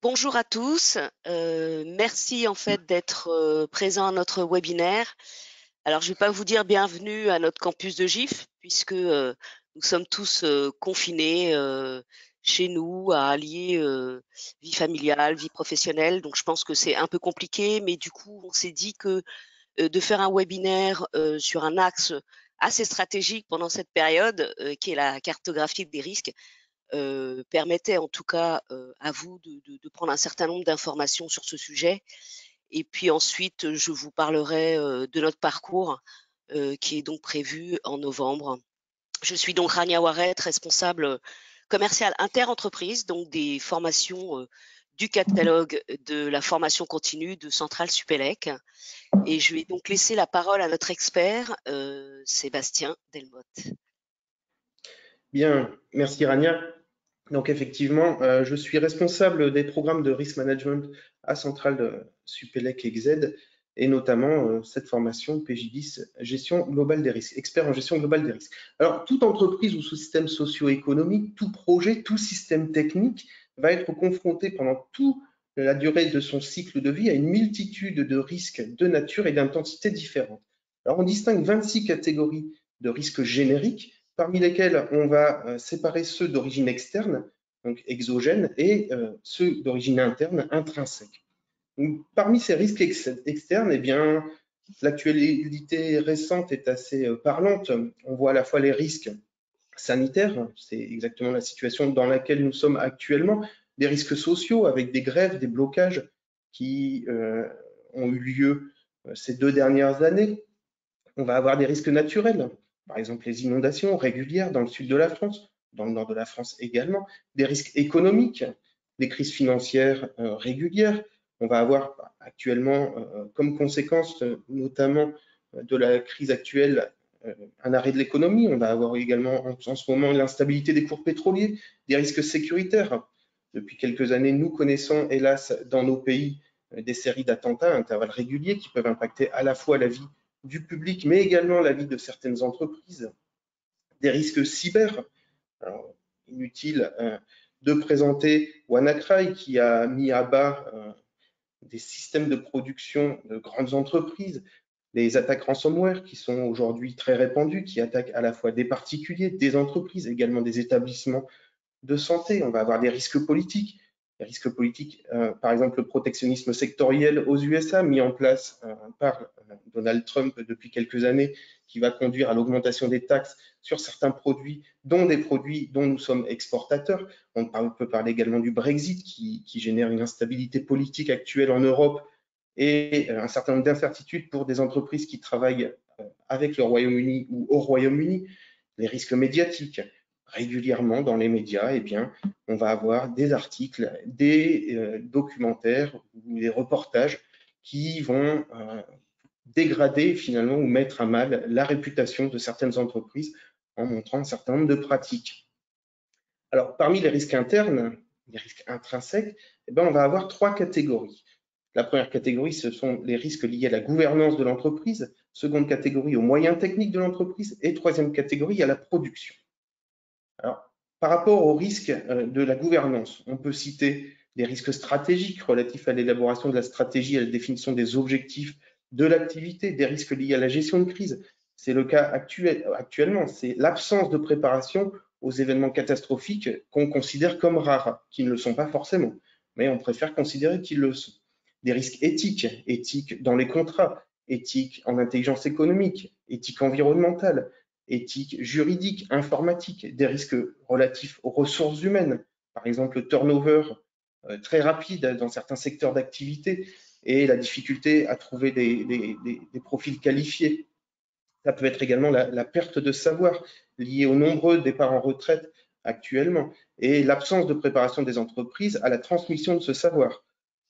Bonjour à tous, merci en fait d'être présents à notre webinaire. Alors je ne vais pas vous dire bienvenue à notre campus de GIF puisque nous sommes tous confinés chez nous à allier vie familiale, vie professionnelle. Donc je pense que c'est un peu compliqué, mais du coup on s'est dit que de faire un webinaire sur un axe assez stratégique pendant cette période qui est la cartographie des risques permettait en tout cas à vous de prendre un certain nombre d'informations sur ce sujet. Et puis ensuite, je vous parlerai de notre parcours qui est donc prévu en novembre. Je suis donc Rania Waret, responsable commercial interentreprise, donc des formations du catalogue de la formation continue de Centrale Supélec. Et je vais donc laisser la parole à notre expert, Sébastien Delmotte. Bien, merci Rania. Donc effectivement, je suis responsable des programmes de risk management à Centrale Supélec XZ et notamment cette formation PJ10, gestion globale des risques, expert en gestion globale des risques. Alors, toute entreprise ou système socio-économique, tout projet, tout système technique va être confronté pendant toute la durée de son cycle de vie à une multitude de risques de nature et d'intensité différentes. Alors, on distingue 26 catégories de risques génériques, parmi lesquels on va séparer ceux d'origine externe, donc exogènes, et ceux d'origine interne, intrinsèque. Donc, parmi ces risques externes, eh bien, l'actualité récente est assez parlante. On voit à la fois les risques sanitaires, c'est exactement la situation dans laquelle nous sommes actuellement, des risques sociaux avec des grèves, des blocages qui ont eu lieu ces 2 dernières années. On va avoir des risques naturels, par exemple les inondations régulières dans le sud de la France, dans le nord de la France également, des risques économiques, des crises financières régulières. On va avoir actuellement comme conséquence notamment de la crise actuelle un arrêt de l'économie. On va avoir également en ce moment l'instabilité des cours pétroliers, des risques sécuritaires. Depuis quelques années, nous connaissons hélas dans nos pays des séries d'attentats à intervalles réguliers qui peuvent impacter à la fois la vie du public, mais également la vie de certaines entreprises, des risques cyber. Alors, inutile de présenter WannaCry qui a mis à bas des systèmes de production de grandes entreprises, les attaques ransomware qui sont aujourd'hui très répandues, qui attaquent à la fois des particuliers, des entreprises, également des établissements de santé. On va avoir des risques politiques. Les risques politiques, par exemple le protectionnisme sectoriel aux USA mis en place par Donald Trump depuis quelques années, qui va conduire à l'augmentation des taxes sur certains produits, dont des produits dont nous sommes exportateurs. On peut parler également du Brexit qui génère une instabilité politique actuelle en Europe et un certain nombre d'incertitudes pour des entreprises qui travaillent avec le Royaume-Uni ou au Royaume-Uni. Les risques médiatiques, régulièrement dans les médias, eh bien, on va avoir des articles, des documentaires ou des reportages qui vont dégrader finalement ou mettre à mal la réputation de certaines entreprises en montrant un certain nombre de pratiques. Alors, parmi les risques internes, les risques intrinsèques, eh bien, on va avoir 3 catégories. La première catégorie, ce sont les risques liés à la gouvernance de l'entreprise. Seconde catégorie, aux moyens techniques de l'entreprise. Et troisième catégorie, à la production. Alors, par rapport aux risques de la gouvernance, on peut citer des risques stratégiques relatifs à l'élaboration de la stratégie et à la définition des objectifs de l'activité, des risques liés à la gestion de crise. C'est le cas actuellement, c'est l'absence de préparation aux événements catastrophiques qu'on considère comme rares, qui ne le sont pas forcément, mais on préfère considérer qu'ils le sont. Des risques éthiques, éthiques dans les contrats, éthiques en intelligence économique, éthique environnementale, éthique juridique, informatique, des risques relatifs aux ressources humaines, par exemple le turnover très rapide dans certains secteurs d'activité et la difficulté à trouver des profils qualifiés. Ça peut être également la perte de savoir liée aux nombreux départs en retraite actuellement et l'absence de préparation des entreprises à la transmission de ce savoir.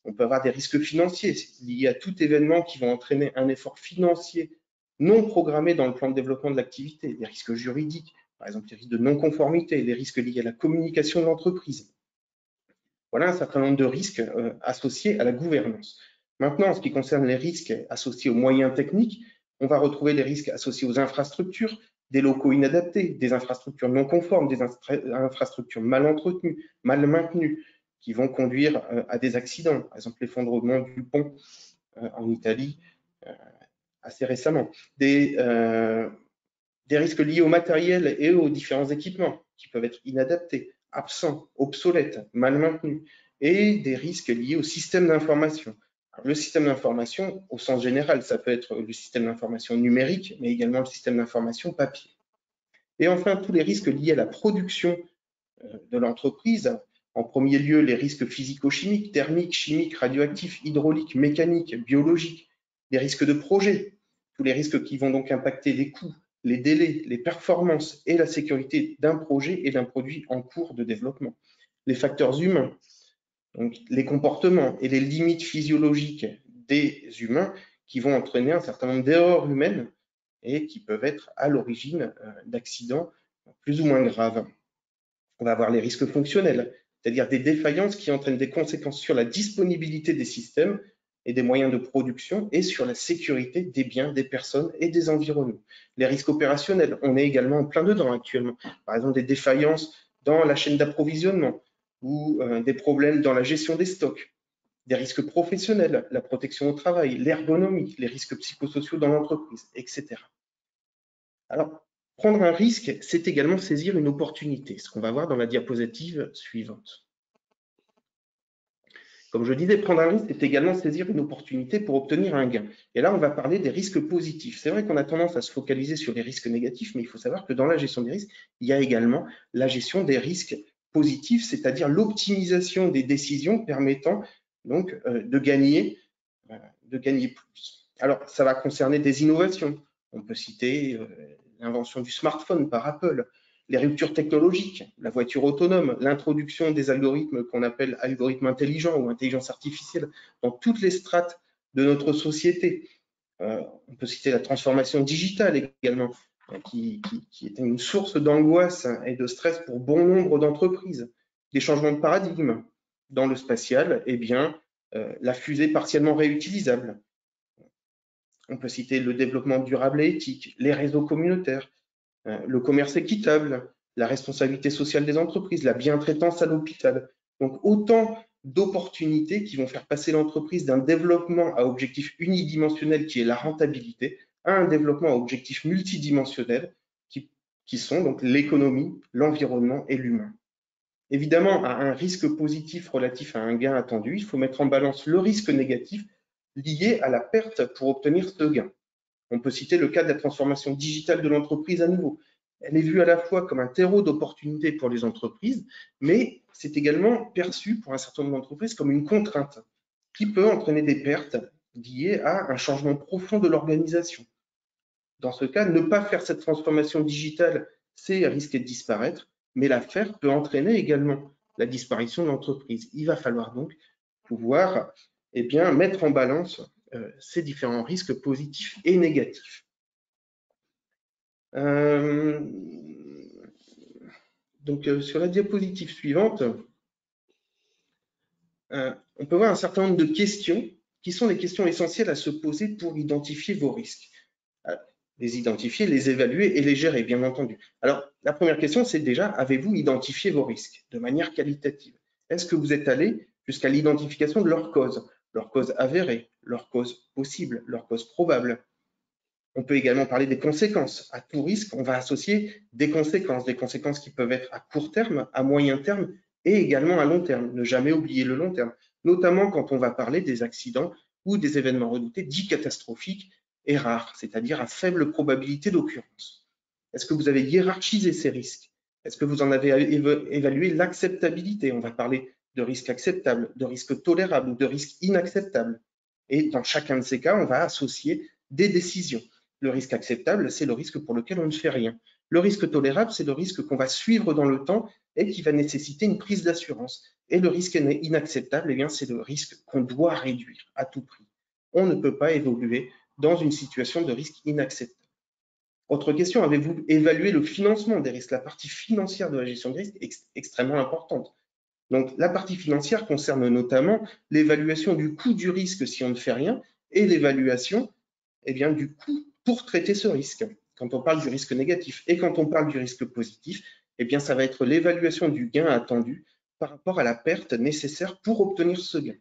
On peut avoir des risques financiers liés à tout événement qui vont entraîner un effort financier non programmé dans le plan de développement de l'activité, des risques juridiques, par exemple les risques de non-conformité, les risques liés à la communication de l'entreprise. Voilà un certain nombre de risques associés à la gouvernance. Maintenant, en ce qui concerne les risques associés aux moyens techniques, on va retrouver les risques associés aux infrastructures, des locaux inadaptés, des infrastructures non conformes, des infrastructures mal entretenues, mal maintenues, qui vont conduire à des accidents, par exemple l'effondrement du pont en Italie assez récemment, des risques liés au matériel et aux différents équipements qui peuvent être inadaptés, absents, obsolètes, mal maintenus, et des risques liés au système d'information. Le système d'information, au sens général, ça peut être le système d'information numérique, mais également le système d'information papier. Et enfin, tous les risques liés à la production de l'entreprise. En premier lieu, les risques physico-chimiques, thermiques, chimiques, radioactifs, hydrauliques, mécaniques, biologiques, les risques de projet, tous les risques qui vont donc impacter les coûts, les délais, les performances et la sécurité d'un projet et d'un produit en cours de développement. Les facteurs humains, donc les comportements et les limites physiologiques des humains qui vont entraîner un certain nombre d'erreurs humaines et qui peuvent être à l'origine d'accidents plus ou moins graves. On va avoir les risques fonctionnels, c'est-à-dire des défaillances qui entraînent des conséquences sur la disponibilité des systèmes et des moyens de production et sur la sécurité des biens, des personnes et des environnements. Les risques opérationnels, on est également en plein dedans actuellement. Par exemple, des défaillances dans la chaîne d'approvisionnement ou des problèmes dans la gestion des stocks. Des risques professionnels, la protection au travail, l'ergonomie, les risques psychosociaux dans l'entreprise, etc. Alors, prendre un risque, c'est également saisir une opportunité, ce qu'on va voir dans la diapositive suivante. Comme je disais, prendre un risque, c'est également saisir une opportunité pour obtenir un gain. Et là, on va parler des risques positifs. C'est vrai qu'on a tendance à se focaliser sur les risques négatifs, mais il faut savoir que dans la gestion des risques, il y a également la gestion des risques positifs, c'est-à-dire l'optimisation des décisions permettant donc de gagner plus. Alors, ça va concerner des innovations. On peut citer l'invention du smartphone par Apple, les ruptures technologiques, la voiture autonome, l'introduction des algorithmes qu'on appelle algorithmes intelligents ou intelligence artificielle dans toutes les strates de notre société. On peut citer la transformation digitale également, qui est une source d'angoisse et de stress pour bon nombre d'entreprises. Des changements de paradigme dans le spatial, eh bien, la fusée partiellement réutilisable. On peut citer le développement durable et éthique, les réseaux communautaires, le commerce équitable, la responsabilité sociale des entreprises, la bientraitance à l'hôpital. Donc autant d'opportunités qui vont faire passer l'entreprise d'un développement à objectif unidimensionnel qui est la rentabilité à un développement à objectif multidimensionnel qui sont donc l'économie, l'environnement et l'humain. Évidemment, à un risque positif relatif à un gain attendu, il faut mettre en balance le risque négatif lié à la perte pour obtenir ce gain. On peut citer le cas de la transformation digitale de l'entreprise à nouveau. Elle est vue à la fois comme un terreau d'opportunités pour les entreprises, mais c'est également perçu pour un certain nombre d'entreprises comme une contrainte qui peut entraîner des pertes liées à un changement profond de l'organisation. Dans ce cas, ne pas faire cette transformation digitale, c'est risquer de disparaître, mais la faire peut entraîner également la disparition de l'entreprise. Il va falloir donc pouvoir mettre en balance ces différents risques positifs et négatifs. Sur la diapositive suivante, on peut voir un certain nombre de questions qui sont les questions essentielles à se poser pour identifier vos risques. Les identifier, les évaluer et les gérer, bien entendu. Alors, la première question, c'est déjà, avez-vous identifié vos risques de manière qualitative? Est-ce que vous êtes allé jusqu'à l'identification de leur cause avérée, leur cause possible, leur cause probable? On peut également parler des conséquences. À tout risque, on va associer des conséquences qui peuvent être à court terme, à moyen terme et également à long terme. Ne jamais oublier le long terme, notamment quand on va parler des accidents ou des événements redoutés dits catastrophiques et rares, c'est-à-dire à faible probabilité d'occurrence. Est-ce que vous avez hiérarchisé ces risques? Est-ce que vous en avez évalué l'acceptabilité? On va parler de risques acceptables, de risques tolérables ou de risques inacceptables. Et dans chacun de ces cas, on va associer des décisions. Le risque acceptable, c'est le risque pour lequel on ne fait rien. Le risque tolérable, c'est le risque qu'on va suivre dans le temps et qui va nécessiter une prise d'assurance. Et le risque inacceptable, c'est le risque qu'on doit réduire à tout prix. On ne peut pas évoluer dans une situation de risque inacceptable. Autre question, avez-vous évalué le financement des risques? La partie financière de la gestion des risques est extrêmement importante. Donc, la partie financière concerne notamment l'évaluation du coût du risque si on ne fait rien et l'évaluation du coût pour traiter ce risque, quand on parle du risque négatif. Et quand on parle du risque positif, ça va être l'évaluation du gain attendu par rapport à la perte nécessaire pour obtenir ce gain.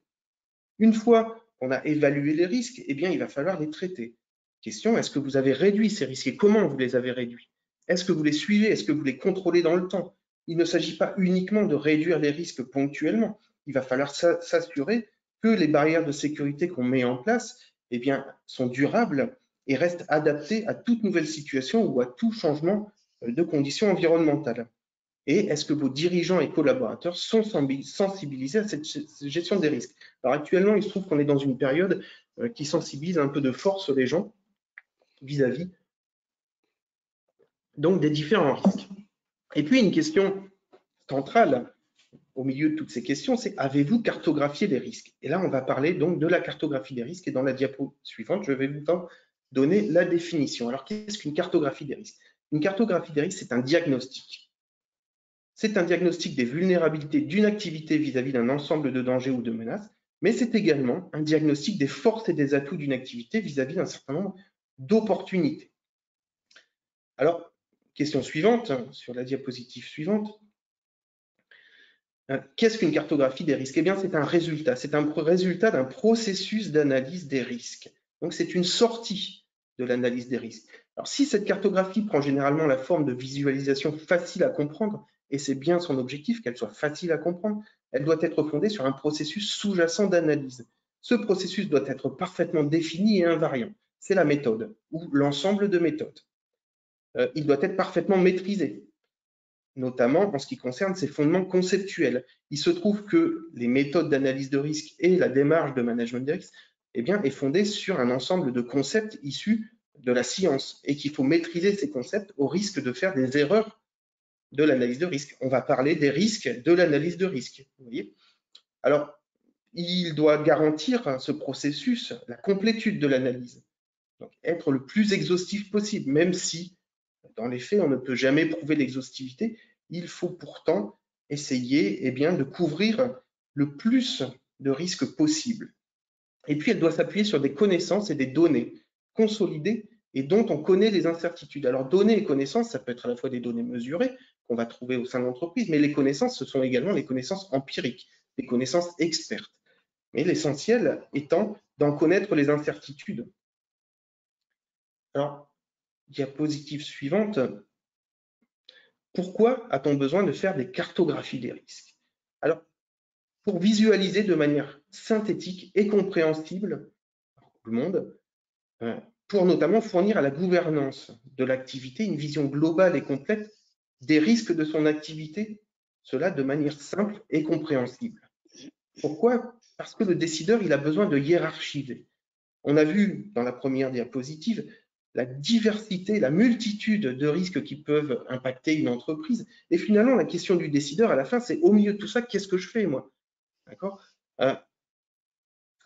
Une fois qu'on a évalué les risques, eh bien, il va falloir les traiter. Question, est-ce que vous avez réduit ces risques et comment vous les avez réduits? Est-ce que vous les suivez? Est-ce que vous les contrôlez dans le temps? Il ne s'agit pas uniquement de réduire les risques ponctuellement. Il va falloir s'assurer que les barrières de sécurité qu'on met en place eh bien, sont durables et restent adaptées à toute nouvelle situation ou à tout changement de conditions environnementales. Et est-ce que vos dirigeants et collaborateurs sont sensibilisés à cette gestion des risques? Alors actuellement, il se trouve qu'on est dans une période qui sensibilise un peu de force les gens vis-à-vis donc des différents risques. Et puis une question centrale au milieu de toutes ces questions, c'est avez-vous cartographié les risques? Et là, on va parler donc de la cartographie des risques et dans la diapo suivante, je vais vous donner la définition. Alors, qu'est-ce qu'une cartographie des risques? Une cartographie des risques, c'est un diagnostic. C'est un diagnostic des vulnérabilités d'une activité vis-à-vis d'un ensemble de dangers ou de menaces, mais c'est également un diagnostic des forces et des atouts d'une activité vis-à-vis d'un certain nombre d'opportunités. Alors, question suivante, sur la diapositive suivante. Qu'est-ce qu'une cartographie des risques? Eh bien, c'est un résultat d'un processus d'analyse des risques. Donc, c'est une sortie de l'analyse des risques. Alors, si cette cartographie prend généralement la forme de visualisation facile à comprendre, et c'est bien son objectif, qu'elle soit facile à comprendre, elle doit être fondée sur un processus sous-jacent d'analyse. Ce processus doit être parfaitement défini et invariant. C'est la méthode, ou l'ensemble de méthodes. Il doit être parfaitement maîtrisé, notamment en ce qui concerne ses fondements conceptuels. Il se trouve que les méthodes d'analyse de risque et la démarche de management des risques eh bien, est fondée sur un ensemble de concepts issus de la science et qu'il faut maîtriser ces concepts au risque de faire des erreurs de l'analyse de risque. On va parler des risques de l'analyse de risque. Vous voyez? Alors, il doit garantir ce processus la complétude de l'analyse, donc être le plus exhaustif possible, même si dans les faits, on ne peut jamais prouver l'exhaustivité. Il faut pourtant essayer eh bien, de couvrir le plus de risques possible. Et puis, elle doit s'appuyer sur des connaissances et des données consolidées et dont on connaît les incertitudes. Alors, données et connaissances, ça peut être à la fois des données mesurées qu'on va trouver au sein de l'entreprise, mais les connaissances, ce sont également les connaissances empiriques, les connaissances expertes. Mais l'essentiel étant d'en connaître les incertitudes. Alors, diapositive suivante. Pourquoi a-t-on besoin de faire des cartographies des risques? Alors, pour visualiser de manière synthétique et compréhensible pour tout le monde, pour notamment fournir à la gouvernance de l'activité une vision globale et complète des risques de son activité, cela de manière simple et compréhensible. Pourquoi? Parce que le décideur, il a besoin de hiérarchiser. On a vu dans la première diapositive la diversité, la multitude de risques qui peuvent impacter une entreprise. Et finalement, la question du décideur à la fin, c'est au milieu de tout ça, qu'est-ce que je fais moi? D'accord?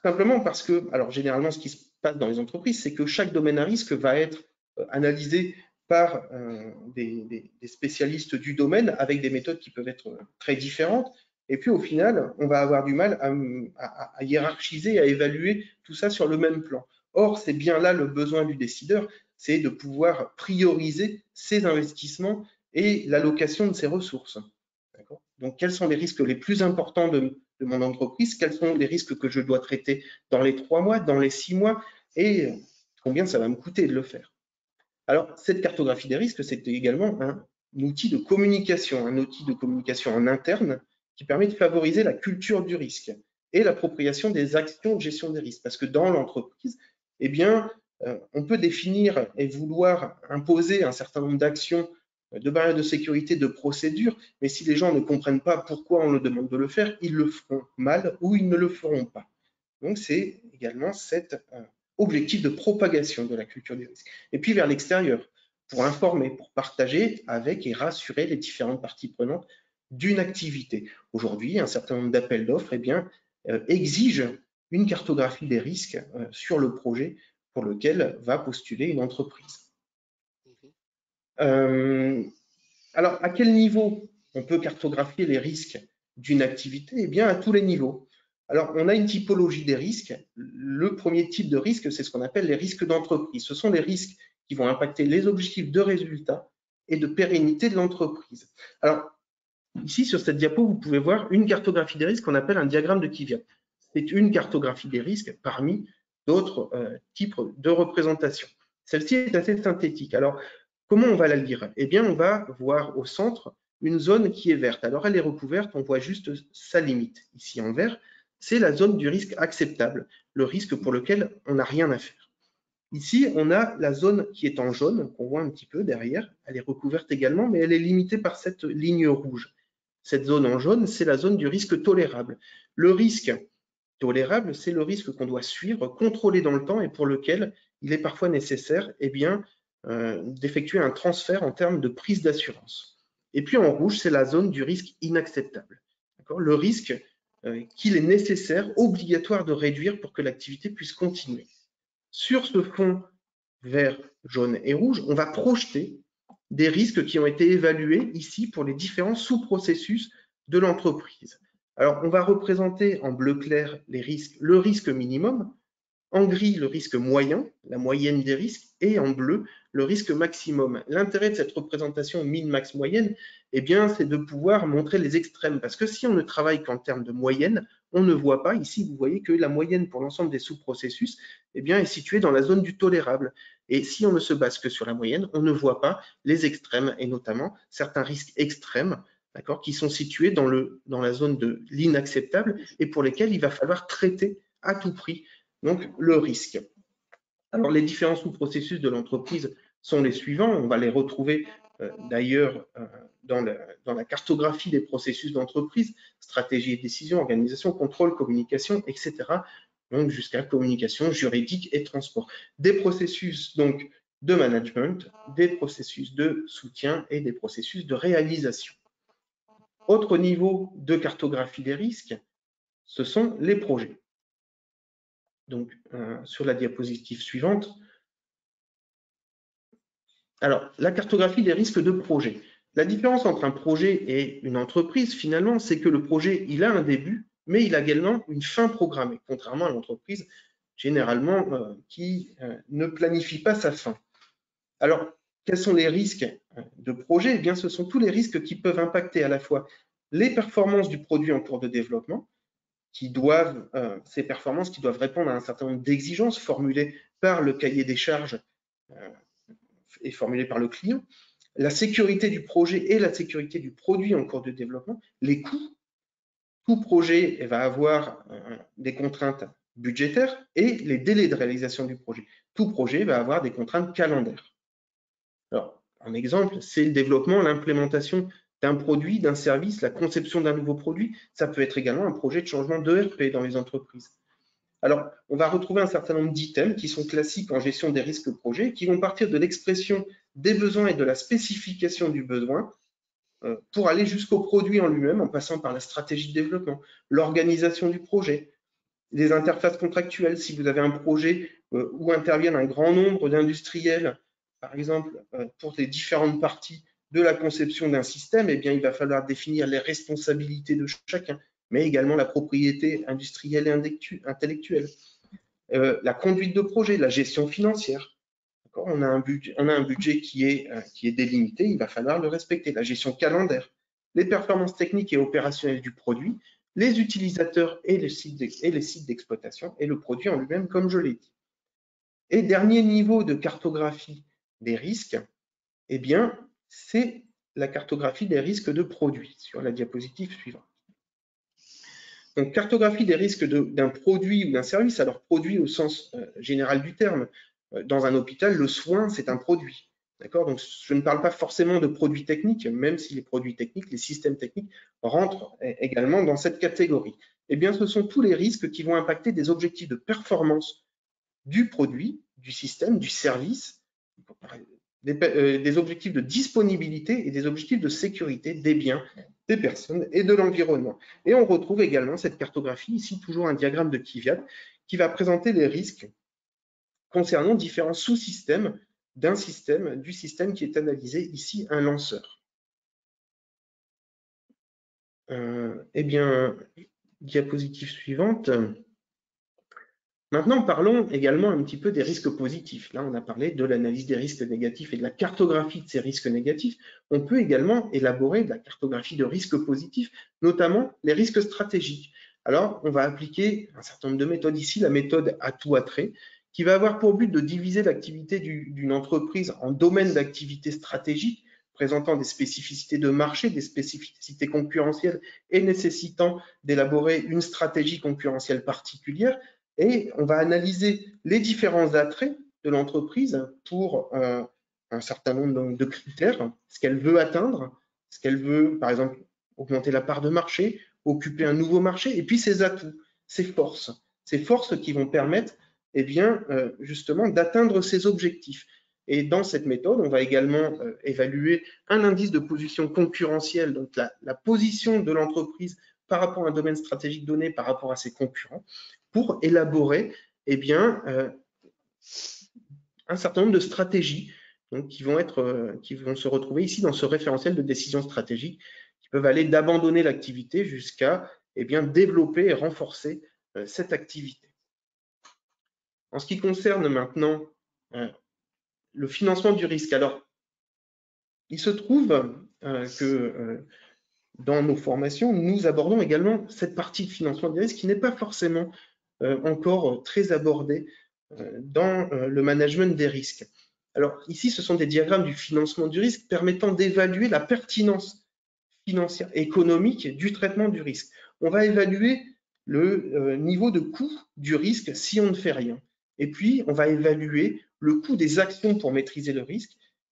Simplement parce que, alors généralement, ce qui se passe dans les entreprises, c'est que chaque domaine à risque va être analysé par des spécialistes du domaine avec des méthodes qui peuvent être très différentes. Et puis au final, on va avoir du mal à hiérarchiser, à évaluer tout ça sur le même plan. Or, c'est bien là le besoin du décideur, c'est de pouvoir prioriser ses investissements et l'allocation de ses ressources. Donc, quels sont les risques les plus importants de mon entreprise? Quels sont les risques que je dois traiter dans les 3 mois, dans les 6 mois et combien ça va me coûter de le faire? Alors, cette cartographie des risques, c'est également un outil de communication en interne qui permet de favoriser la culture du risque et l'appropriation des actions de gestion des risques. Parce que dans l'entreprise, eh bien, on peut définir et vouloir imposer un certain nombre d'actions, de barrières de sécurité, de procédures, mais si les gens ne comprennent pas pourquoi on leur demande de le faire, ils le feront mal ou ils ne le feront pas. Donc, c'est également cet objectif de propagation de la culture du risque. Et puis vers l'extérieur, pour informer, pour partager avec et rassurer les différentes parties prenantes d'une activité. Aujourd'hui, un certain nombre d'appels d'offres eh bien, exigent une cartographie des risques sur le projet pour lequel va postuler une entreprise. Alors, à quel niveau on peut cartographier les risques d'une activité? Eh bien, à tous les niveaux. Alors, on a une typologie des risques. Le premier type de risque, c'est ce qu'on appelle les risques d'entreprise. Ce sont les risques qui vont impacter les objectifs de résultat et de pérennité de l'entreprise. Alors, ici, sur cette diapo, vous pouvez voir une cartographie des risques qu'on appelle un diagramme de Kvyat. C'est une cartographie des risques parmi d'autres types de représentations. Celle-ci est assez synthétique. Alors, comment on va la lire? Eh bien, on va voir au centre une zone qui est verte. Alors, elle est recouverte, on voit juste sa limite. Ici, en vert, c'est la zone du risque acceptable, le risque pour lequel on n'a rien à faire. Ici, on a la zone qui est en jaune, qu'on voit un petit peu derrière. Elle est recouverte également, mais elle est limitée par cette ligne rouge. Cette zone en jaune, c'est la zone du risque tolérable. Le risque tolérable, c'est le risque qu'on doit suivre, contrôler dans le temps et pour lequel il est parfois nécessaire d'effectuer un transfert en termes de prise d'assurance. Et puis en rouge, c'est la zone du risque inacceptable. Le risque qu'il est nécessaire, obligatoire de réduire pour que l'activité puisse continuer. Sur ce fond vert, jaune et rouge, on va projeter des risques qui ont été évalués ici pour les différents sous-processus de l'entreprise. Alors, on va représenter en bleu clair les risques, le risque minimum, en gris le risque moyen, la moyenne des risques, et en bleu le risque maximum. L'intérêt de cette représentation min-max-moyenne, eh bien, c'est de pouvoir montrer les extrêmes, parce que si on ne travaille qu'en termes de moyenne, on ne voit pas, ici vous voyez que la moyenne pour l'ensemble des sous-processus eh bien, est située dans la zone du tolérable. Et si on ne se base que sur la moyenne, on ne voit pas les extrêmes, et notamment certains risques extrêmes, qui sont situés dans la zone de l'inacceptable et pour lesquels il va falloir traiter à tout prix donc le risque. Alors les différents sous-processus de l'entreprise sont les suivants, on va les retrouver d'ailleurs dans la cartographie des processus d'entreprise, stratégie et décision, organisation, contrôle, communication, etc. Donc jusqu'à communication, juridique et transport. Des processus donc de management, des processus de soutien et des processus de réalisation. Autre niveau de cartographie des risques, ce sont les projets. Donc, sur la diapositive suivante. Alors, la cartographie des risques de projet. La différence entre un projet et une entreprise, finalement, c'est que le projet, il a un début, mais il a également une fin programmée, contrairement à l'entreprise, généralement, qui ne planifie pas sa fin. Alors, quels sont les risques de projet? Eh bien, ce sont tous les risques qui peuvent impacter à la fois les performances du produit en cours de développement, ces performances qui doivent répondre à un certain nombre d'exigences formulées par le cahier des charges et formulées par le client, la sécurité du projet et la sécurité du produit en cours de développement, les coûts. Tout projet va avoir des contraintes budgétaires et les délais de réalisation du projet. Tout projet va avoir des contraintes calendaires. Alors, un exemple, c'est le développement, l'implémentation d'un produit, d'un service, la conception d'un nouveau produit. Ça peut être également un projet de changement d'ERP dans les entreprises. Alors, on va retrouver un certain nombre d'items qui sont classiques en gestion des risques projets, qui vont partir de l'expression des besoins et de la spécification du besoin pour aller jusqu'au produit en lui-même, en passant par la stratégie de développement, l'organisation du projet, les interfaces contractuelles. Si vous avez un projet où interviennent un grand nombre d'industriels, par exemple, pour les différentes parties de la conception d'un système, eh bien, il va falloir définir les responsabilités de chacun, mais également la propriété industrielle et intellectuelle. La conduite de projet, la gestion financière. On a un budget qui est délimité, il va falloir le respecter. La gestion calendaire, les performances techniques et opérationnelles du produit, les utilisateurs et les sites d'exploitation et le produit en lui-même, comme je l'ai dit. Et dernier niveau de cartographie des risques, eh bien, c'est la cartographie des risques de produits sur la diapositive suivante. Donc, cartographie des risques d'un produit ou d'un service. Alors, produit au sens général du terme. Dans un hôpital, le soin, c'est un produit. D'accord? Donc, je ne parle pas forcément de produits techniques, même si les produits techniques, les systèmes techniques rentrent également dans cette catégorie. Eh bien, ce sont tous les risques qui vont impacter des objectifs de performance du produit, du système, du service, des objectifs de disponibilité et des objectifs de sécurité des biens, des personnes et de l'environnement. Et on retrouve également cette cartographie, ici toujours un diagramme de Kvyat, qui va présenter les risques concernant différents sous-systèmes du système qui est analysé, ici un lanceur. Eh bien, diapositive suivante. Maintenant, parlons également un petit peu des risques positifs. Là, on a parlé de l'analyse des risques négatifs et de la cartographie de ces risques négatifs. On peut également élaborer de la cartographie de risques positifs, notamment les risques stratégiques. Alors, on va appliquer un certain nombre de méthodes ici, la méthode atout attrait, qui va avoir pour but de diviser l'activité d'une entreprise en domaines d'activité stratégiques, présentant des spécificités de marché, des spécificités concurrentielles et nécessitant d'élaborer une stratégie concurrentielle particulière. Et on va analyser les différents attraits de l'entreprise pour un certain nombre de critères, ce qu'elle veut atteindre, ce qu'elle veut, par exemple, augmenter la part de marché, occuper un nouveau marché, et puis ses atouts, ses forces qui vont permettre eh bien, justement d'atteindre ses objectifs. Et dans cette méthode, on va également évaluer un indice de position concurrentielle, donc la position de l'entreprise par rapport à un domaine stratégique donné, par rapport à ses concurrents, pour élaborer eh bien, un certain nombre de stratégies donc, qui vont se retrouver ici dans ce référentiel de décision stratégique, qui peuvent aller d'abandonner l'activité jusqu'à eh bien, développer et renforcer cette activité. En ce qui concerne maintenant le financement du risque, alors il se trouve que dans nos formations, nous abordons également cette partie de financement du risque qui n'est pas forcément encore très abordée dans le management des risques. Alors ici, ce sont des diagrammes du financement du risque permettant d'évaluer la pertinence financière et économique du traitement du risque. On va évaluer le niveau de coût du risque si on ne fait rien. Et puis, on va évaluer le coût des actions pour maîtriser le risque.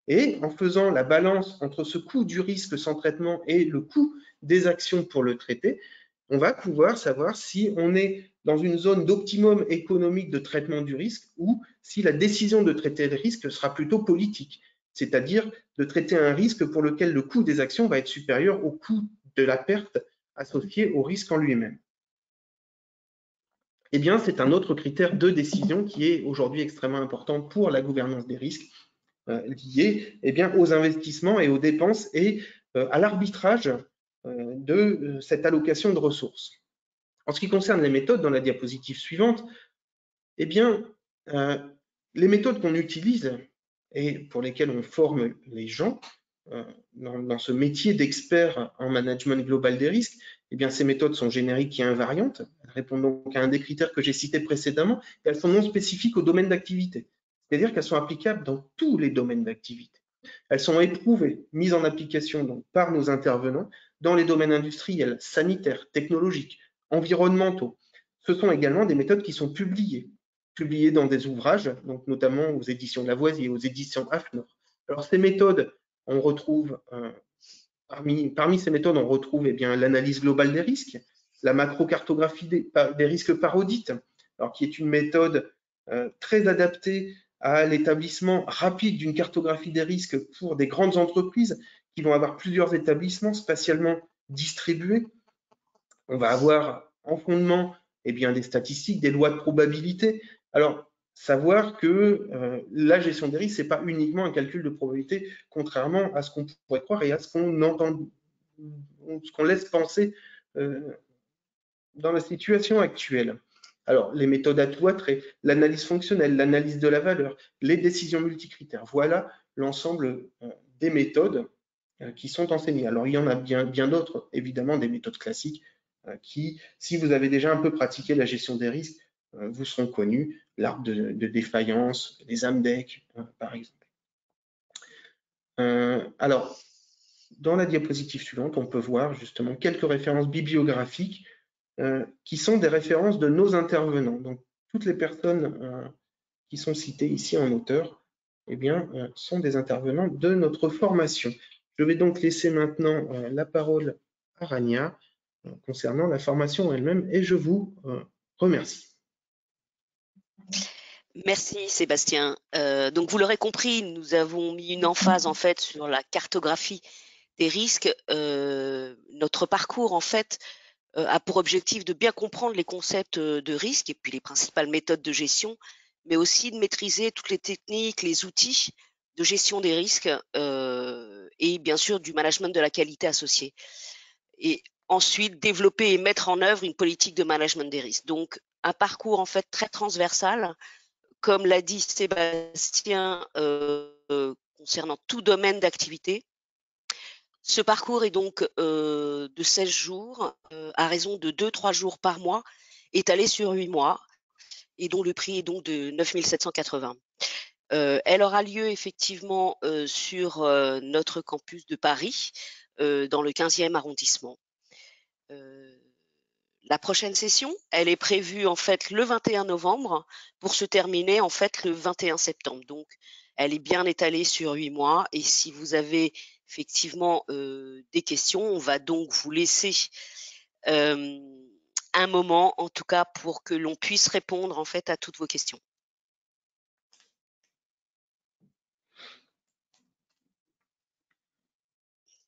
Et en faisant la balance entre ce coût du risque sans traitement et le coût des actions pour le traiter, on va pouvoir savoir si on est dans une zone d'optimum économique de traitement du risque ou si la décision de traiter le risque sera plutôt politique, c'est-à-dire de traiter un risque pour lequel le coût des actions va être supérieur au coût de la perte associée au risque en lui-même. Eh bien, c'est un autre critère de décision qui est aujourd'hui extrêmement important pour la gouvernance des risques, lié eh bien, aux investissements et aux dépenses et à l'arbitrage de cette allocation de ressources. En ce qui concerne les méthodes, dans la diapositive suivante, eh bien, les méthodes qu'on utilise et pour lesquelles on forme les gens dans ce métier d'expert en management global des risques, eh bien, ces méthodes sont génériques et invariantes. Elles répondent donc à un des critères que j'ai cités précédemment et elles sont non spécifiques au domaine d'activité. C'est-à-dire qu'elles sont applicables dans tous les domaines d'activité. Elles sont éprouvées, mises en application donc, par nos intervenants dans les domaines industriels, sanitaires, technologiques, environnementaux. Ce sont également des méthodes qui sont publiées dans des ouvrages, donc notamment aux éditions Lavoisier, aux éditions AFNOR. Alors ces méthodes, on retrouve parmi ces méthodes, on retrouve eh bien l'analyse globale des risques, la macrocartographie des risques par audit, alors qui est une méthode très adaptée à l'établissement rapide d'une cartographie des risques pour des grandes entreprises qui vont avoir plusieurs établissements spatialement distribués. On va avoir en fondement eh bien, des statistiques, des lois de probabilité. Alors, savoir que la gestion des risques, ce n'est pas uniquement un calcul de probabilité, contrairement à ce qu'on pourrait croire et à ce qu'on entend, ce qu'on laisse penser dans la situation actuelle. Alors, les méthodes atout attrait, l'analyse fonctionnelle, l'analyse de la valeur, les décisions multicritères, voilà l'ensemble des méthodes qui sont enseignées. Alors, il y en a bien d'autres, évidemment, des méthodes classiques qui, si vous avez déjà un peu pratiqué la gestion des risques, vous seront connus, l'arbre de défaillance, les AMDEC, par exemple. Alors, dans la diapositive suivante, on peut voir justement quelques références bibliographiques qui sont des références de nos intervenants. Donc, toutes les personnes qui sont citées ici en auteur eh bien, sont des intervenants de notre formation. Je vais donc laisser maintenant la parole à Rania concernant la formation elle-même et je vous remercie. Merci Sébastien. Donc vous l'aurez compris, nous avons mis une emphase en fait sur la cartographie des risques. Notre parcours en fait a pour objectif de bien comprendre les concepts de risque et puis les principales méthodes de gestion, mais aussi de maîtriser toutes les techniques, les outils de gestion des risques et bien sûr du management de la qualité associée. Et ensuite développer et mettre en œuvre une politique de management des risques. Donc un parcours en fait très transversal, comme l'a dit Sébastien, concernant tout domaine d'activité. Ce parcours est donc de 16 jours, à raison de 2-3 jours par mois, étalé sur 8 mois, et dont le prix est donc de 9 780. Elle aura lieu effectivement sur notre campus de Paris, dans le 15e arrondissement. La prochaine session, elle est prévue en fait le 21 novembre pour se terminer en fait le 21 septembre. Donc, elle est bien étalée sur 8 mois. Et si vous avez effectivement des questions, on va donc vous laisser un moment, en tout cas, pour que l'on puisse répondre en fait à toutes vos questions.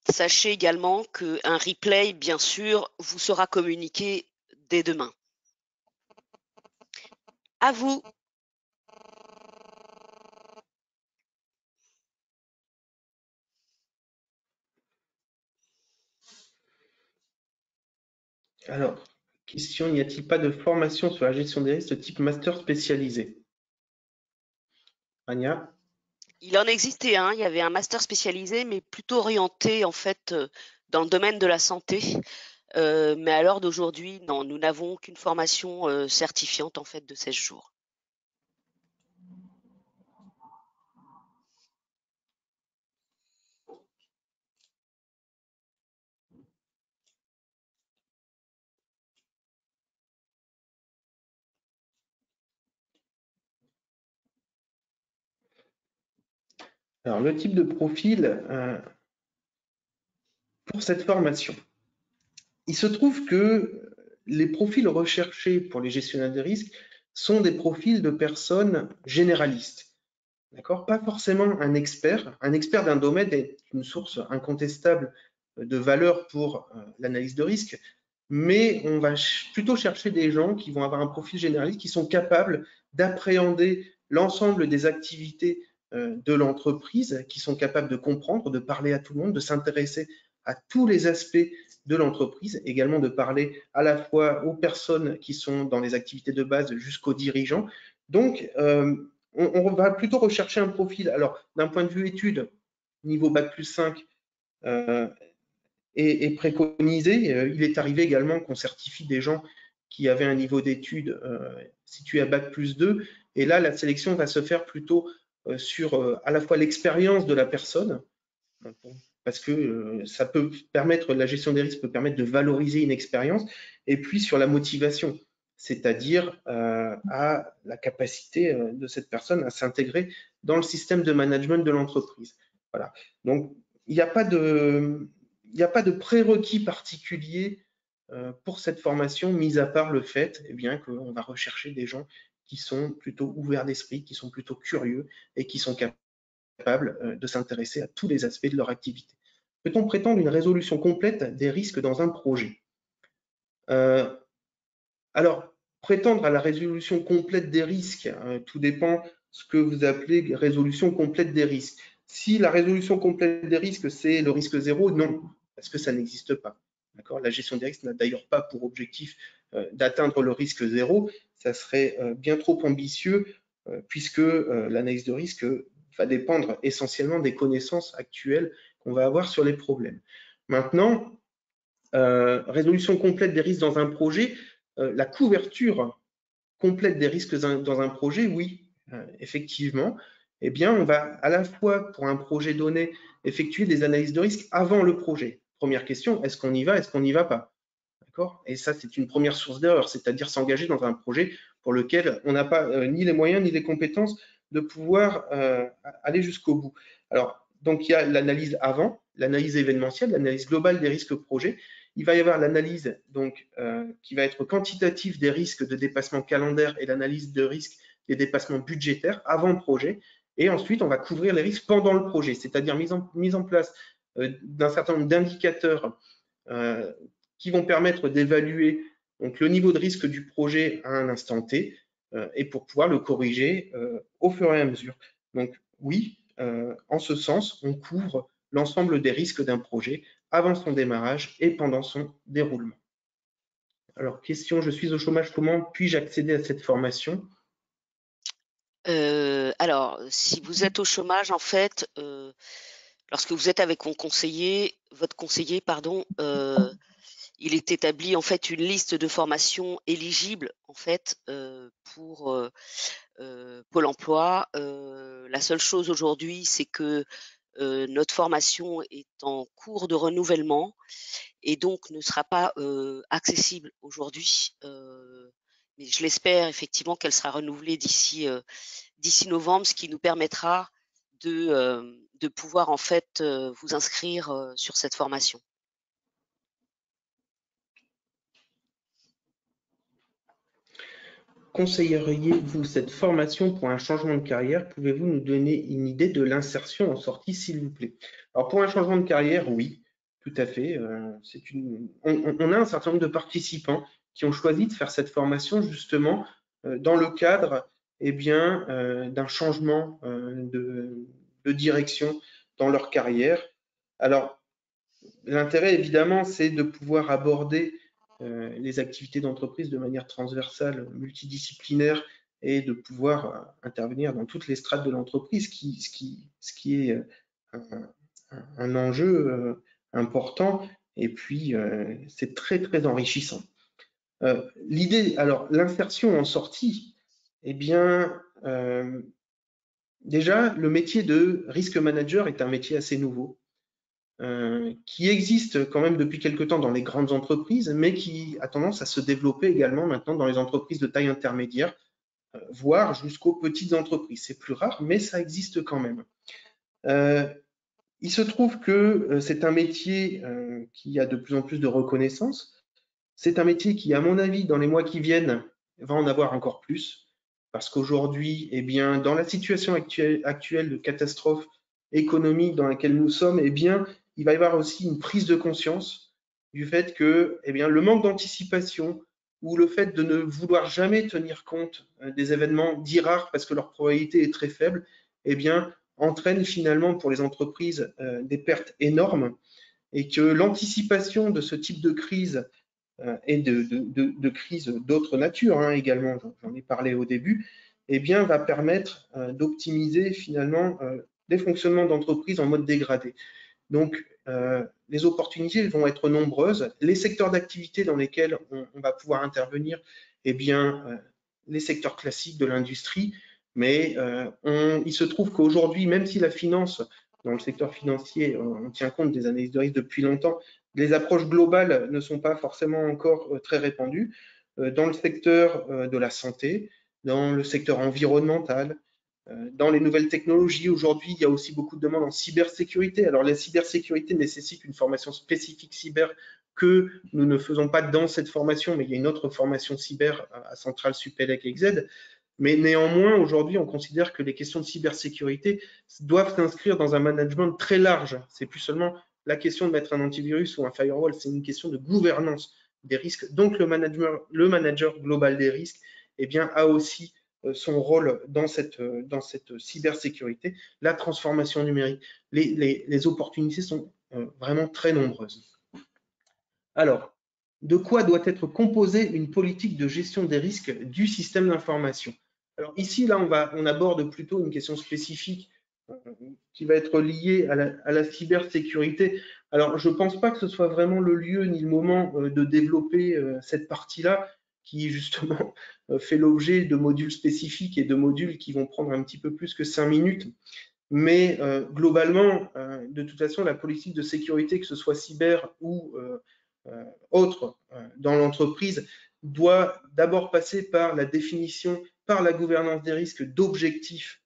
Sachez également qu'un replay, bien sûr, vous sera communiqué dès demain. À vous. Alors, question, n'y a-t-il pas de formation sur la gestion des risques de type master spécialisé? Ania? Il en existait un, il y avait un master spécialisé, mais plutôt orienté en fait dans le domaine de la santé. Mais à l'heure d'aujourd'hui, non, nous n'avons qu'une formation certifiante en fait de 16 jours. Alors, le type de profil pour cette formation. Il se trouve que les profils recherchés pour les gestionnaires de risques sont des profils de personnes généralistes. D'accord? Pas forcément un expert. Un expert d'un domaine est une source incontestable de valeur pour l'analyse de risque, mais on va plutôt chercher des gens qui vont avoir un profil généraliste, qui sont capables d'appréhender l'ensemble des activités de l'entreprise, qui sont capables de comprendre, de parler à tout le monde, de s'intéresser à tous les aspects de l'entreprise, également de parler à la fois aux personnes qui sont dans les activités de base jusqu'aux dirigeants. Donc, on va plutôt rechercher un profil. Alors, d'un point de vue études, niveau Bac+5 est préconisé. Il est arrivé également qu'on certifie des gens qui avaient un niveau d'études situé à Bac+2. Et là, la sélection va se faire plutôt sur à la fois l'expérience de la personne, parce que ça peut permettre, la gestion des risques peut permettre de valoriser une expérience, et puis sur la motivation, c'est-à-dire à la capacité de cette personne à s'intégrer dans le système de management de l'entreprise. Voilà. Donc, il n'y a pas de prérequis particulier pour cette formation, mis à part le fait qu'on va rechercher des gens qui sont plutôt ouverts d'esprit, qui sont plutôt curieux et qui sont capables de s'intéresser à tous les aspects de leur activité. Peut-on prétendre une résolution complète des risques dans un projet? Alors, prétendre à la résolution complète des risques, tout dépend ce que vous appelez résolution complète des risques. Si la résolution complète des risques, c'est le risque zéro, non, parce que ça n'existe pas. La gestion des risques n'a d'ailleurs pas pour objectif d'atteindre le risque zéro. Ça serait bien trop ambitieux puisque l'analyse de risque va dépendre essentiellement des connaissances actuelles qu'on va avoir sur les problèmes. Maintenant, résolution complète des risques dans un projet, la couverture complète des risques dans un projet, oui, effectivement. Eh bien, on va à la fois, pour un projet donné, effectuer des analyses de risque avant le projet. Première question, est-ce qu'on y va, est-ce qu'on n'y va pas? D'accord? Et ça, c'est une première source d'erreur, c'est-à-dire s'engager dans un projet pour lequel on n'a pas ni les moyens ni les compétences de pouvoir aller jusqu'au bout. Alors, donc, il y a l'analyse avant, l'analyse événementielle, l'analyse globale des risques projets. Il va y avoir l'analyse qui va être quantitative des risques de dépassement calendaire et l'analyse de risques des dépassements budgétaires avant le projet. Et ensuite, on va couvrir les risques pendant le projet, c'est-à-dire mise en place d'un certain nombre d'indicateurs qui vont permettre d'évaluer donc le niveau de risque du projet à un instant T et pour pouvoir le corriger au fur et à mesure. Donc oui, en ce sens, on couvre l'ensemble des risques d'un projet avant son démarrage et pendant son déroulement. Alors, question, je suis au chômage, comment puis-je accéder à cette formation? Alors, si vous êtes au chômage, en fait, lorsque vous êtes avec votre conseiller, pardon, il est établi en fait une liste de formations éligibles en fait pour Pôle emploi. La seule chose aujourd'hui, c'est que notre formation est en cours de renouvellement et donc ne sera pas accessible aujourd'hui. Mais je l'espère effectivement qu'elle sera renouvelée d'ici novembre, ce qui nous permettra de pouvoir en fait vous inscrire sur cette formation. Conseilleriez-vous cette formation pour un changement de carrière? Pouvez-vous nous donner une idée de l'insertion en sortie, s'il vous plaît? Alors, pour un changement de carrière, oui, tout à fait. On a un certain nombre de participants qui ont choisi de faire cette formation justement dans le cadre d'un changement de direction dans leur carrière. Alors, l'intérêt, évidemment, c'est de pouvoir aborder les activités d'entreprise de manière transversale, multidisciplinaire, et de pouvoir intervenir dans toutes les strates de l'entreprise, ce qui est un enjeu important. Et puis, c'est très, très enrichissant. L'idée, alors, l'insertion en sortie, eh bien, déjà, le métier de risk manager est un métier assez nouveau. Qui existe quand même depuis quelque temps dans les grandes entreprises, mais qui a tendance à se développer également maintenant dans les entreprises de taille intermédiaire, voire jusqu'aux petites entreprises. C'est plus rare, mais ça existe quand même. Il se trouve que c'est un métier qui a de plus en plus de reconnaissance. C'est un métier qui, à mon avis, dans les mois qui viennent, va en avoir encore plus, parce qu'aujourd'hui, eh bien, dans la situation actuelle de catastrophe économique dans laquelle nous sommes, eh bien, il va y avoir aussi une prise de conscience du fait que, eh bien, le manque d'anticipation ou le fait de ne vouloir jamais tenir compte des événements dits rares parce que leur probabilité est très faible, eh bien, entraîne finalement pour les entreprises des pertes énormes, et que l'anticipation de ce type de crise et de crises d'autres natures également, j'en ai parlé au début, eh bien, va permettre d'optimiser finalement les fonctionnements d'entreprise en mode dégradé. Donc, les opportunités vont être nombreuses. Les secteurs d'activité dans lesquels on va pouvoir intervenir, eh bien, les secteurs classiques de l'industrie, mais il se trouve qu'aujourd'hui, même si la finance, dans le secteur financier, on tient compte des analyses de risque depuis longtemps, les approches globales ne sont pas forcément encore très répandues. Dans le secteur de la santé, dans le secteur environnemental, dans les nouvelles technologies, aujourd'hui, il y a aussi beaucoup de demandes en cybersécurité. Alors, la cybersécurité nécessite une formation spécifique cyber que nous ne faisons pas dans cette formation, mais il y a une autre formation cyber à Centrale Supélec EXED. Mais néanmoins, aujourd'hui, on considère que les questions de cybersécurité doivent s'inscrire dans un management très large. C'est plus seulement la question de mettre un antivirus ou un firewall, c'est une question de gouvernance des risques. Donc, le manager global des risques, eh bien, a aussi son rôle dans cette cybersécurité, la transformation numérique. Les opportunités sont vraiment très nombreuses. Alors, de quoi doit être composée une politique de gestion des risques du système d'information? Alors ici, là, on aborde plutôt une question spécifique qui va être liée à la cybersécurité. Alors, je ne pense pas que ce soit vraiment le lieu ni le moment de développer cette partie-là, qui justement fait l'objet de modules spécifiques et de modules qui vont prendre un petit peu plus que 5 minutes. Mais globalement, de toute façon, la politique de sécurité, que ce soit cyber ou autre dans l'entreprise, doit d'abord passer par la définition, par la gouvernance des risques, d'objectifs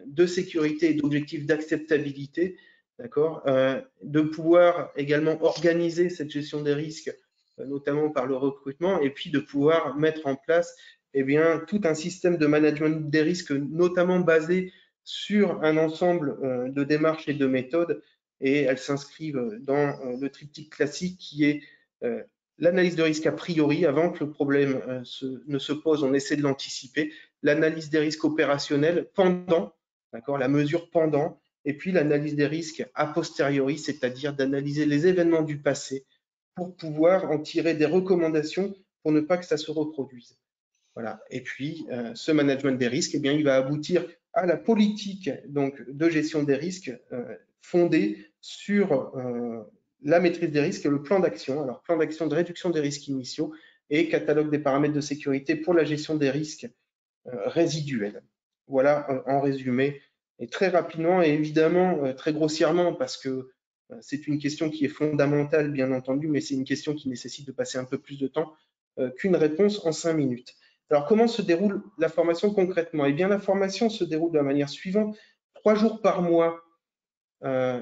de sécurité et d'objectifs d'acceptabilité, d'accord, de pouvoir également organiser cette gestion des risques, notamment par le recrutement, et puis de pouvoir mettre en place eh bien, tout un système de management des risques, notamment basé sur un ensemble de démarches et de méthodes, et elles s'inscrivent dans le triptyque classique qui est l'analyse de risque a priori, avant que le problème ne se pose, on essaie de l'anticiper, l'analyse des risques opérationnels pendant, d'accord, la mesure pendant, et puis l'analyse des risques a posteriori, c'est-à-dire d'analyser les événements du passé pour pouvoir en tirer des recommandations pour ne pas que ça se reproduise. Voilà. Et puis, ce management des risques, eh bien, il va aboutir à la politique donc, de gestion des risques fondée sur la maîtrise des risques et le plan d'action. Alors, plan d'action de réduction des risques initiaux et catalogue des paramètres de sécurité pour la gestion des risques résiduels. Voilà, en résumé, et très rapidement et évidemment très grossièrement, parce que c'est une question qui est fondamentale, bien entendu, mais c'est une question qui nécessite de passer un peu plus de temps qu'une réponse en 5 minutes. Alors, comment se déroule la formation concrètement? Eh bien, la formation se déroule de la manière suivante. 3 jours par mois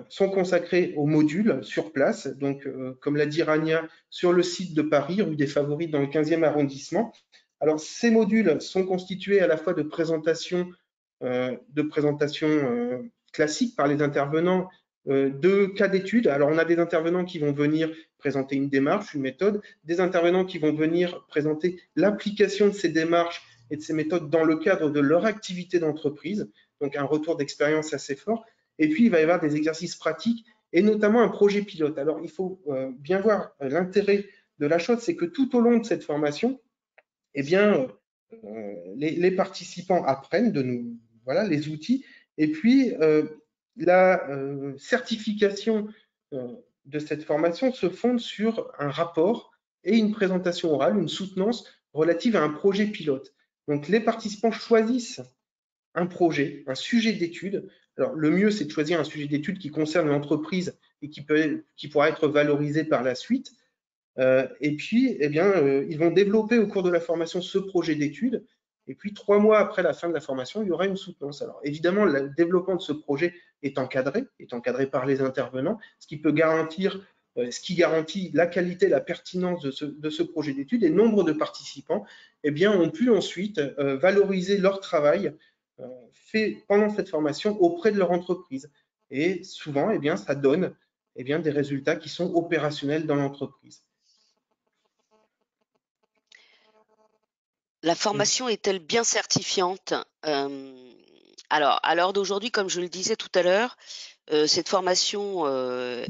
sont consacrés aux modules sur place. Donc, comme l'a dit Rania, sur le site de Paris, rue des Favorites, dans le 15e arrondissement. Alors, ces modules sont constitués à la fois de présentations classiques par les intervenants, de cas d'études. Alors, on a des intervenants qui vont venir présenter une démarche, une méthode, des intervenants qui vont venir présenter l'application de ces démarches et de ces méthodes dans le cadre de leur activité d'entreprise, donc un retour d'expérience assez fort. Et puis, il va y avoir des exercices pratiques et notamment un projet pilote. Alors, il faut bien voir l'intérêt de la chose, c'est que tout au long de cette formation, eh bien, les participants apprennent de nous, voilà, les outils. Et puis, la certification de cette formation se fonde sur un rapport et une présentation orale, une soutenance relative à un projet pilote. Donc, les participants choisissent un projet, un sujet d'étude. Alors, le mieux, c'est de choisir un sujet d'étude qui concerne l'entreprise et qui pourra être valorisé par la suite. Et puis, eh bien, ils vont développer au cours de la formation ce projet d'étude. Et puis, 3 mois après la fin de la formation, il y aura une soutenance. Alors, évidemment, le développement de ce projet est encadré par les intervenants, ce qui garantit la qualité, la pertinence de ce projet d'étude. Et nombre de participants eh bien, ont pu ensuite valoriser leur travail fait pendant cette formation auprès de leur entreprise. Et souvent, eh bien, ça donne eh bien, des résultats qui sont opérationnels dans l'entreprise. La formation est-elle bien certifiante? Alors, à l'heure d'aujourd'hui, comme je le disais tout à l'heure, cette formation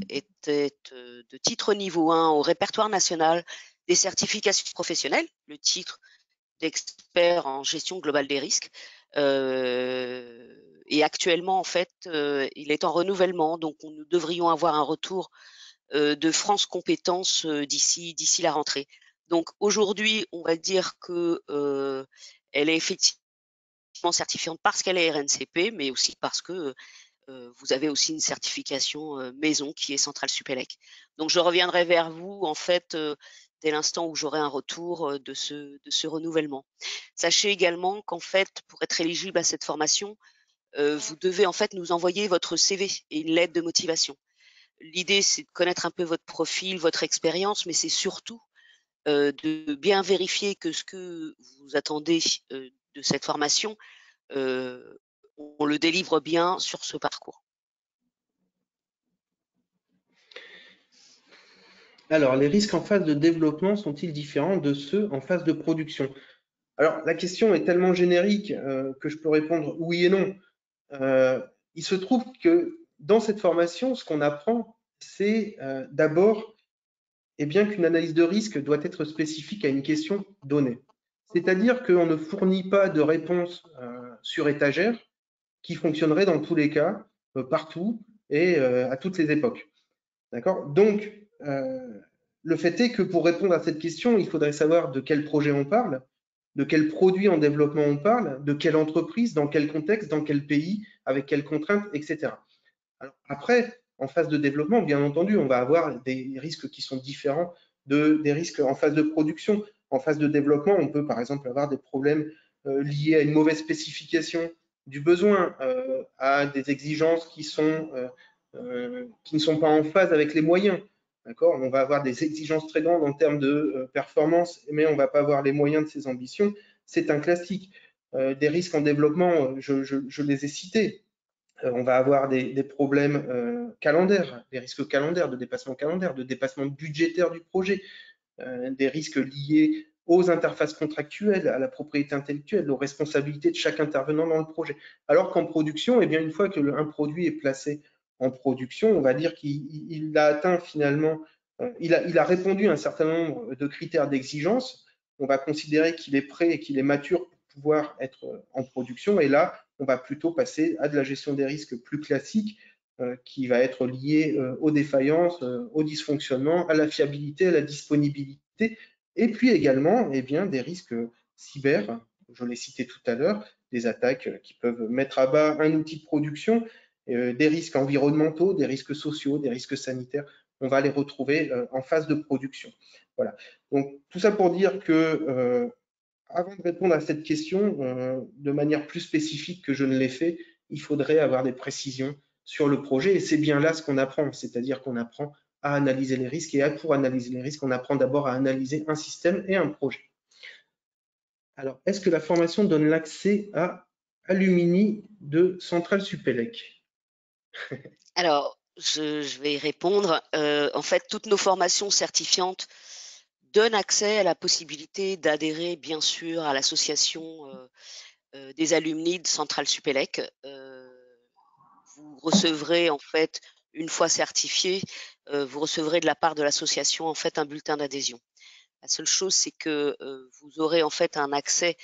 était de titre niveau 1 au répertoire national des certifications professionnelles, le titre d'expert en gestion globale des risques. Et actuellement, en fait, il est en renouvellement, donc nous devrions avoir un retour de France Compétences d'ici la rentrée. Donc aujourd'hui, on va dire que elle est effectivement certifiante parce qu'elle est RNCP, mais aussi parce que vous avez aussi une certification maison qui est Centrale Supélec. Donc je reviendrai vers vous en fait dès l'instant où j'aurai un retour de ce renouvellement. Sachez également qu'en fait, pour être éligible à cette formation, vous devez en fait nous envoyer votre CV et une lettre de motivation. L'idée, c'est de connaître un peu votre profil, votre expérience, mais c'est surtout de bien vérifier que ce que vous attendez de cette formation, on le délivre bien sur ce parcours. Alors, les risques en phase de développement sont-ils différents de ceux en phase de production? Alors, la question est tellement générique que je peux répondre oui et non. Il se trouve que dans cette formation, ce qu'on apprend, c'est d'abord eh bien qu'une analyse de risque doit être spécifique à une question donnée. C'est-à-dire qu'on ne fournit pas de réponse sur étagère qui fonctionnerait dans tous les cas, partout et à toutes les époques. D'accord? Donc, le fait est que pour répondre à cette question, il faudrait savoir de quel projet on parle, de quel produit en développement on parle, de quelle entreprise, dans quel contexte, dans quel pays, avec quelles contraintes, etc. Alors, après, en phase de développement, bien entendu, on va avoir des risques qui sont différents des risques en phase de production. En phase de développement, on peut par exemple avoir des problèmes liés à une mauvaise spécification du besoin, à des exigences qui ne sont pas en phase avec les moyens. D'accord? On va avoir des exigences très grandes en termes de performance, mais on ne va pas avoir les moyens de ces ambitions. C'est un classique. Des risques en développement, je les ai cités. On va avoir des problèmes calendaires, des risques calendaires, de dépassement budgétaire du projet, des risques liés aux interfaces contractuelles, à la propriété intellectuelle, aux responsabilités de chaque intervenant dans le projet. Alors qu'en production, eh bien, une fois qu'un produit est placé en production, on va dire qu'il a atteint finalement il a répondu à un certain nombre de critères d'exigence. On va considérer qu'il est prêt et qu'il est mature pour pouvoir être en production. Et là, on va plutôt passer à de la gestion des risques plus classique, qui va être liée aux défaillances, aux dysfonctionnements, à la fiabilité, à la disponibilité, et puis également des risques cyber, je l'ai cité tout à l'heure, des attaques qui peuvent mettre à bas un outil de production, des risques environnementaux, des risques sociaux, des risques sanitaires. On va les retrouver en phase de production. Voilà. Donc tout ça pour dire que avant de répondre à cette question de manière plus spécifique que je ne l'ai fait, il faudrait avoir des précisions sur le projet. Et c'est bien là ce qu'on apprend, c'est-à-dire qu'on apprend à analyser les risques. Et pour analyser les risques, on apprend d'abord à analyser un système et un projet. Alors, est-ce que la formation donne l'accès à Alumni de Centrale Supélec? Alors, je vais y répondre. En fait, toutes nos formations certifiantes donnent accès à la possibilité d'adhérer, bien sûr, à l'association des alumni de Centrale Supélec. Vous recevrez, en fait, une fois certifié, vous recevrez de la part de l'association, en fait, un bulletin d'adhésion. La seule chose, c'est que vous aurez, en fait, un accès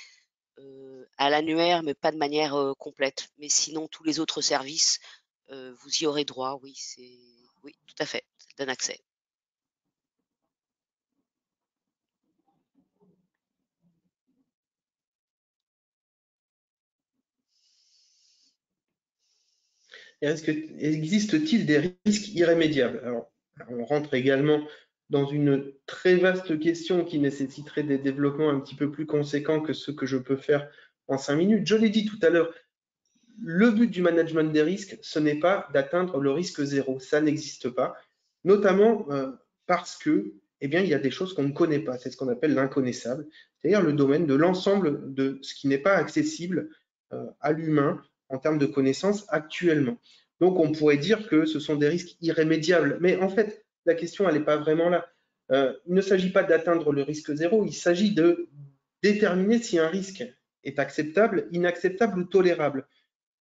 à l'annuaire, mais pas de manière complète. Mais sinon, tous les autres services, vous y aurez droit. Oui, oui, tout à fait, ça donne accès. Existe-t-il des risques irrémédiables? Alors, on rentre également dans une très vaste question qui nécessiterait des développements un petit peu plus conséquents que ceux que je peux faire en 5 minutes. Je l'ai dit tout à l'heure, le but du management des risques, ce n'est pas d'atteindre le risque zéro. Ça n'existe pas, notamment parce que, il y a des choses qu'on ne connaît pas. C'est ce qu'on appelle l'inconnaissable, c'est-à-dire le domaine de l'ensemble de ce qui n'est pas accessible à l'humain en termes de connaissances actuellement. Donc, on pourrait dire que ce sont des risques irrémédiables. Mais en fait, la question, elle n'est pas vraiment là. Il ne s'agit pas d'atteindre le risque zéro, il s'agit de déterminer si un risque est acceptable, inacceptable ou tolérable.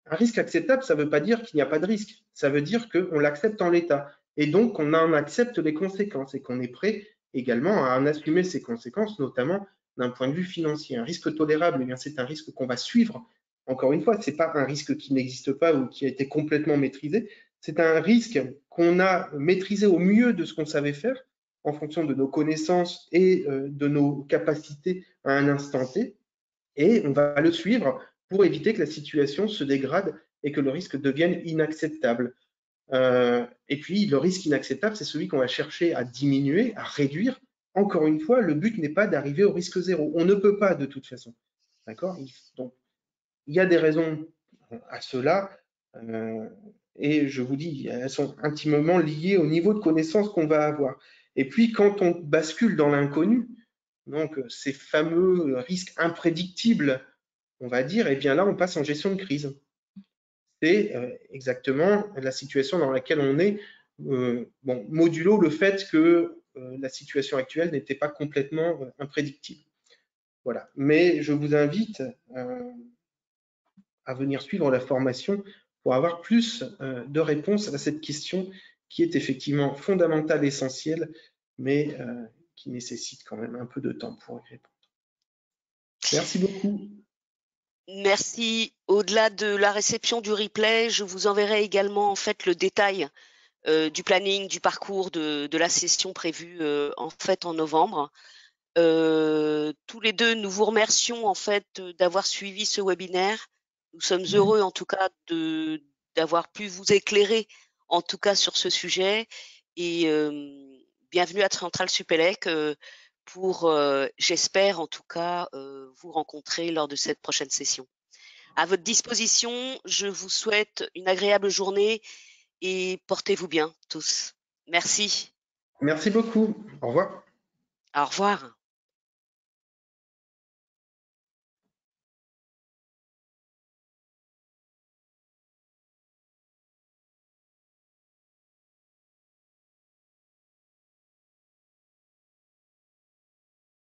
Un risque acceptable, ça ne veut pas dire qu'il n'y a pas de risque. Ça veut dire qu'on l'accepte en l'état. Et donc, qu'on en accepte les conséquences et qu'on est prêt également à en assumer ces conséquences, notamment d'un point de vue financier. Un risque tolérable, c'est un risque qu'on va suivre. Encore une fois, ce n'est pas un risque qui n'existe pas ou qui a été complètement maîtrisé. C'est un risque qu'on a maîtrisé au mieux de ce qu'on savait faire en fonction de nos connaissances et de nos capacités à un instant T. Et on va le suivre pour éviter que la situation se dégrade et que le risque devienne inacceptable. Et puis, le risque inacceptable, c'est celui qu'on va chercher à diminuer, à réduire. Encore une fois, le but n'est pas d'arriver au risque zéro. On ne peut pas de toute façon. D'accord? Donc, il y a des raisons à cela. Et je vous dis, elles sont intimement liées au niveau de connaissance qu'on va avoir. Et puis, quand on bascule dans l'inconnu, donc ces fameux risques imprédictibles, on va dire, et bien là, on passe en gestion de crise. C'est exactement la situation dans laquelle on est, modulo le fait que la situation actuelle n'était pas complètement imprédictible. Voilà. Mais je vous invite à venir suivre la formation pour avoir plus de réponses à cette question qui est effectivement fondamentale, essentielle, mais qui nécessite quand même un peu de temps pour y répondre. Merci beaucoup. Merci. Au-delà de la réception du replay, je vous enverrai également en fait le détail du planning, du parcours de la session prévue en fait en novembre. Tous les deux, nous vous remercions en fait d'avoir suivi ce webinaire. Nous sommes heureux en tout cas d'avoir pu vous éclairer en tout cas sur ce sujet et bienvenue à Centrale Supélec pour, j'espère en tout cas, vous rencontrer lors de cette prochaine session. À votre disposition, je vous souhaite une agréable journée et portez-vous bien tous. Merci. Merci beaucoup. Au revoir. Au revoir.